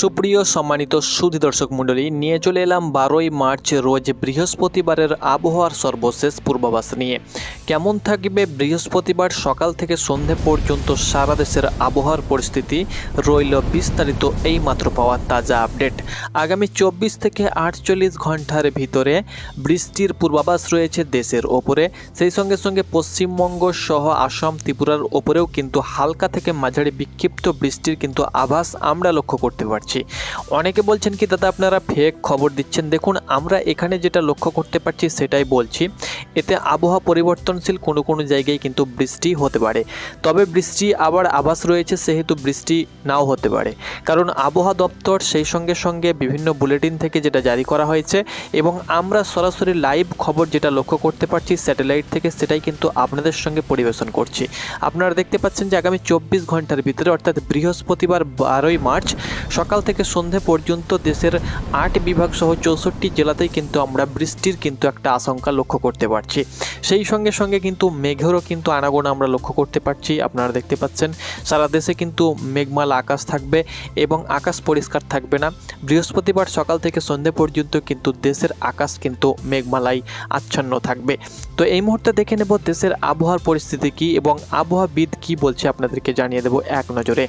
সুপ্রিয় সম্মানিত সুধী দর্শক মণ্ডলী, নিয়ে চলে এলাম 12ই মার্চ রোজ বৃহস্পতিবারের আবহাওয়ার সর্বশেষ পূর্বাভাস নিয়ে। কেমন থাকবে বৃহস্পতিবার সকাল থেকে সন্ধে পর্যন্ত সারা দেশের আবহাওয়ার পরিস্থিতি রইল বিস্তারিত এই মাত্র পাওয়া তাজা আপডেট। আগামী 24 থেকে 48 ঘন্টার ভিতরে বৃষ্টির পূর্বাভাস রয়েছে দেশের ওপরে। সেই সঙ্গে সঙ্গে পশ্চিমবঙ্গ সহ আসাম ত্রিপুরার ওপরেও কিন্তু হালকা থেকে মাঝারি বিক্ষিপ্ত বৃষ্টির কিন্তু আভাস আমরা লক্ষ্য করতে পারছি। অনেকে বলছেন কি দাদা আপনারা ফেক খবর দিচ্ছেন। দেখুন, আমরা এখানে যেটা লক্ষ্য করতে পারছি সেটাই বলছি। এতে আবহাওয়া পরিবর্তনশীল, কোনো কোনো জায়গায় কিন্তু বৃষ্টি হতে পারে, তবে বৃষ্টি আবার আভাস রয়েছে সেহেতু বৃষ্টি নাও হতে পারে। কারণ আবহাওয়া দপ্তর সেই সঙ্গে সঙ্গে বিভিন্ন বুলেটিন থেকে যেটা জারি করা হয়েছে এবং আমরা সরাসরি লাইভ খবর যেটা লক্ষ্য করতে পারছি স্যাটেলাইট থেকে, সেটাই কিন্তু আপনাদের সঙ্গে পরিবেশন করছি। আপনারা দেখতে পাচ্ছেন যে আগামী 24 ঘন্টার ভিতরে অর্থাৎ বৃহস্পতিবার 12ই মার্চ সকাল থেকে সন্ধে পর্যন্ত দেশের 8 বিভাগ সহ 64 জেলাতেই কিন্তু আমরা বৃষ্টির কিন্তু একটা আশঙ্কা লক্ষ্য করতে পারছি। সেই সঙ্গে সঙ্গে কিন্তু মেঘেরও কিন্তু আনাগোনা আমরা লক্ষ্য করতে পারছি। আপনারা দেখতে পাচ্ছেন সারা দেশে কিন্তু মেঘমালা আকাশ থাকবে এবং আকাশ পরিষ্কার থাকবে না। বৃহস্পতিবার সকাল থেকে সন্ধে পর্যন্ত কিন্তু দেশের আকাশ কিন্তু মেঘমালায় আচ্ছন্ন থাকবে। তো এই মুহূর্তে দেখে নেব দেশের আবহাওয়ার পরিস্থিতি কী এবং আবহাওয়াবিদ কী বলছে আপনাদেরকে জানিয়ে দেব এক নজরে।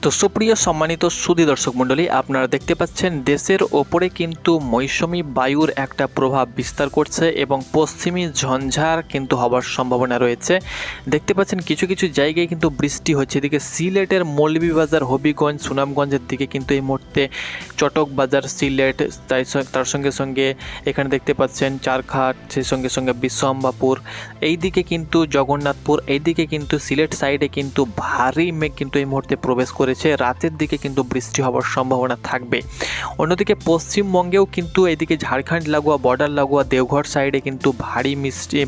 তো সুপ্রিয় সম্মানিত সুধী দর্শক মণ্ডলী, আপনারা দেখতে পাচ্ছেন দেশের ওপরে কিন্তু মৌসুমি বায়ুর একটা প্রভাব বিস্তার করছে এবং পশ্চিমী ঝঞ্ঝার কিন্তু হওয়ার সম্ভাবনা রয়েছে। দেখতে পাচ্ছেন কিছু কিছু জায়গায় কিন্তু বৃষ্টি হচ্ছে। এদিকে সিলেটের মৌলভীবাজার, হবিগঞ্জ, সুনামগঞ্জের দিকে কিন্তু এই মুহূর্তে চটকবাজার, সিলেট, তার সঙ্গে সঙ্গে এখানে দেখতে পাচ্ছেন চারঘাট, সেই সঙ্গে সঙ্গে বিশ্বম্বাপুর, এই দিকে কিন্তু জগন্নাথপুর, এই দিকে কিন্তু সিলেট সাইডে কিন্তু ভারী মেঘ কিন্তু এই মুহূর্তে প্রবেশ করে রাতের দিকে কিন্তু বৃষ্টি হওয়ার সম্ভাবনা থাকবে। অন্যদিকে পশ্চিমবঙ্গেও কিন্তু এদিকে ঝাড়খণ্ড লাগোয়া, বর্ডার লাগোয়া দেওঘর সাইডে কিন্তু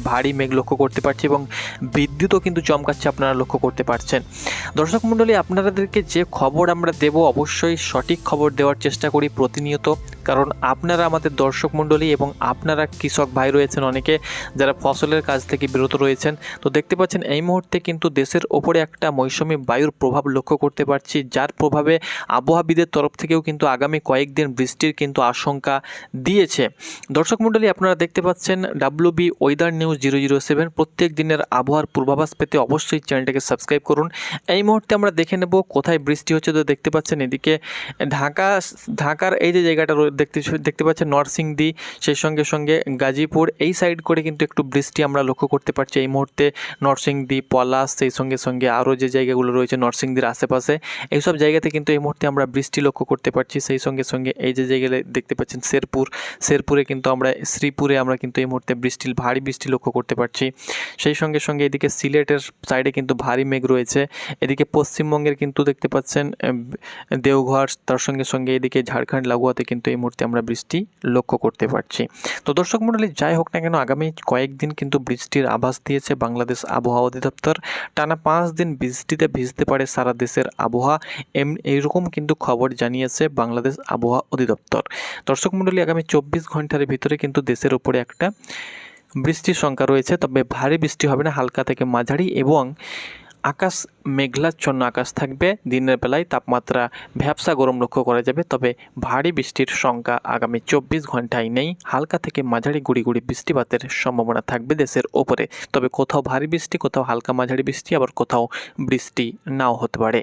ভারী মেঘ লক্ষ্য করতে পারছি এবং বিদ্যুৎও কিন্তু চমকাচ্ছে, আপনারা লক্ষ্য করতে পারছেন। দর্শক মণ্ডলী, আপনাদেরকে যে খবর আমরা দেব অবশ্যই সঠিক খবর দেওয়ার চেষ্টা করি প্রতিনিয়ত, কারণ আপনারা আমাদের দর্শক মণ্ডলী এবং আপনারা কৃষক ভাই রয়েছেন অনেকে যারা ফসলের কাজ থেকে বিরত রয়েছেন। তো দেখতে পাচ্ছেন এই মুহূর্তে কিন্তু দেশের ওপরে একটা মৌসুমি বায়ুর প্রভাব লক্ষ্য করতে পারছি, যার প্রভাবে আবহাওয়াবিদের তরফ থেকেও কিন্তু আগামী কয়েকদিন বৃষ্টির কিন্তু আশঙ্কা দিয়েছে। দর্শক মণ্ডলী, আপনারা দেখতে পাচ্ছেন WB ওয়েদার নিউজ 007 প্রত্যেক দিনের আবহাওয়ার পূর্বাভাস পেতে অবশ্যই চ্যানেলটাকে সাবস্ক্রাইব করুন। এই মুহূর্তে আমরা দেখে নেব কোথায় বৃষ্টি হচ্ছে। তো দেখতে পাচ্ছেন এদিকে ঢাকার এই যে জায়গাটা দেখতে পাচ্ছেন নরসিংদী, সেই সঙ্গে সঙ্গে গাজীপুর, এই সাইড করে কিন্তু একটু বৃষ্টি আমরা লক্ষ্য করতে পারছি এই মুহূর্তে। নরসিংদী, পলাশ, সেই সঙ্গে সঙ্গে আরও যে জায়গাগুলো রয়েছে নরসিংদীর আশেপাশে, এইসব জায়গাতে কিন্তু এই মুহূর্তে আমরা বৃষ্টি লক্ষ্য করতে পারছি। সেই সঙ্গে সঙ্গে এই যে জায়গায় দেখতে পাচ্ছেন শেরপুরে কিন্তু আমরা, শ্রীপুরে আমরা কিন্তু এই মুহূর্তে ভারী বৃষ্টি লক্ষ্য করতে পারছি। সেই সঙ্গে সঙ্গে এদিকে সিলেটের সাইডে কিন্তু ভারী মেঘ রয়েছে। এদিকে পশ্চিমবঙ্গের কিন্তু দেখতে পাচ্ছেন দেওঘর, তার সঙ্গে সঙ্গে এদিকে ঝাড়খণ্ড লাগোয়াতে কিন্তু এই মুহূর্তে আমরা বৃষ্টি লক্ষ্য করতে পারছি। তো দর্শক মণ্ডলী, যাই হোক না কেন আগামী কয়েকদিন কিন্তু বৃষ্টির আভাস দিয়েছে বাংলাদেশ আবহাওয়া অধিদপ্তর। টানা 5 দিন বৃষ্টিতে ভিজতে পারে সারা দেশের আবহাওয়া, এইরকম কিন্তু খবর জানিয়েছে বাংলাদেশ আবহাওয়া অধিদপ্তর। দর্শক মণ্ডলী, আগামী 24 ঘন্টার ভিতরে কিন্তু দেশের উপরে একটা বৃষ্টির সংখ্যা রয়েছে, তবে ভারী বৃষ্টি হবে না, হালকা থেকে মাঝারি এবং আকাশ মেঘলাচ্ছন্ন আকাশ থাকবে। দিনের বেলায় তাপমাত্রা ভ্যাপসা গরম লক্ষ্য করা যাবে, তবে ভারী বৃষ্টির সংখ্যা আগামী 24 ঘন্টায় নেই। হালকা থেকে মাঝারি গুড়ি বৃষ্টিপাতের সম্ভাবনা থাকবে দেশের ওপরে, তবে কোথাও ভারী বৃষ্টি, কোথাও হালকা মাঝারি বৃষ্টি, আবার কোথাও বৃষ্টি নাও হতে পারে।